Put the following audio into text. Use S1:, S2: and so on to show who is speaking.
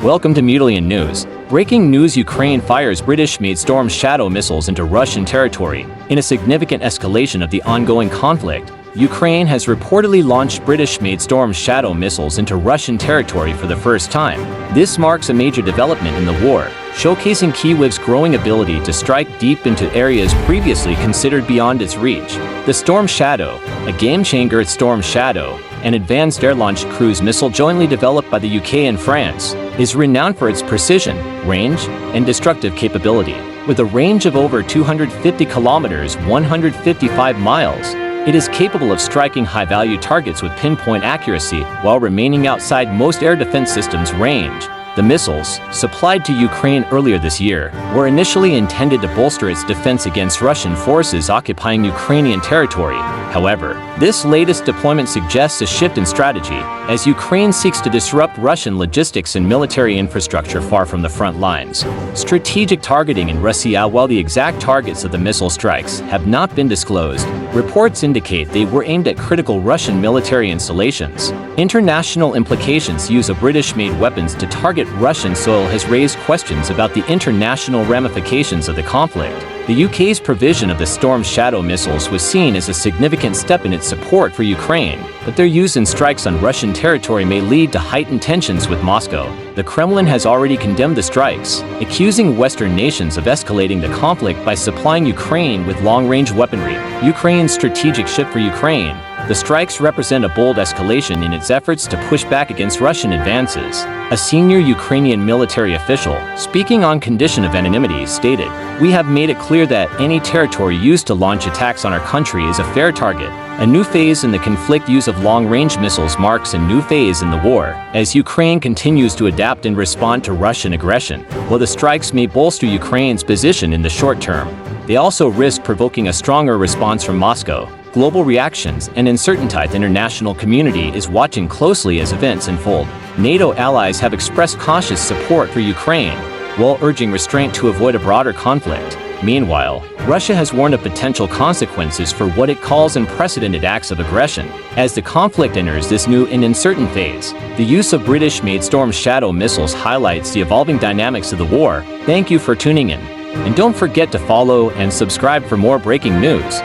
S1: Welcome to Mutilayan News. Breaking news: Ukraine fires British-made Storm Shadow missiles into Russian territory. In a significant escalation of the ongoing conflict, Ukraine has reportedly launched British-made Storm Shadow missiles into Russian territory for the first time. This marks a major development in the war, showcasing Kyiv's growing ability to strike deep into areas previously considered beyond its reach. The Storm Shadow, a game-changer. Storm Shadow, an advanced air-launched cruise missile jointly developed by the UK and France, is renowned for its precision, range, and destructive capability. With a range of over 250 kilometers (155 miles), it is capable of striking high-value targets with pinpoint accuracy while remaining outside most air defense systems' range. The missiles, supplied to Ukraine earlier this year, were initially intended to bolster its defense against Russian forces occupying Ukrainian territory. However, this latest deployment suggests a shift in strategy, as Ukraine seeks to disrupt Russian logistics and military infrastructure far from the front lines. Strategic targeting in Russia. While the exact targets of the missile strikes have not been disclosed, reports indicate they were aimed at critical Russian military installations. International implications: use of British-made weapons to target Russian soil has raised questions about the international ramifications of the conflict. The UK's provision of the Storm Shadow missiles was seen as a significant step in its support for Ukraine, but their use in strikes on Russian territory may lead to heightened tensions with Moscow. The Kremlin has already condemned the strikes, accusing Western nations of escalating the conflict by supplying Ukraine with long-range weaponry. Ukraine's strategic shift for Ukraine. The strikes represent a bold escalation in its efforts to push back against Russian advances. A senior Ukrainian military official, speaking on condition of anonymity, stated, "We have made it clear that any territory used to launch attacks on our country is a fair target. A new phase in the conflict. Use of long-range missiles marks a new phase in the war, as Ukraine continues to adapt and respond to Russian aggression. While the strikes may bolster Ukraine's position in the short term, they also risk provoking a stronger response from Moscow." Global reactions and uncertainty. The international community is watching closely as events unfold. NATO allies have expressed cautious support for Ukraine, while urging restraint to avoid a broader conflict. Meanwhile, Russia has warned of potential consequences for what it calls unprecedented acts of aggression. As the conflict enters this new and uncertain phase, the use of British-made Storm Shadow missiles highlights the evolving dynamics of the war. Thank you for tuning in, and don't forget to follow and subscribe for more breaking news.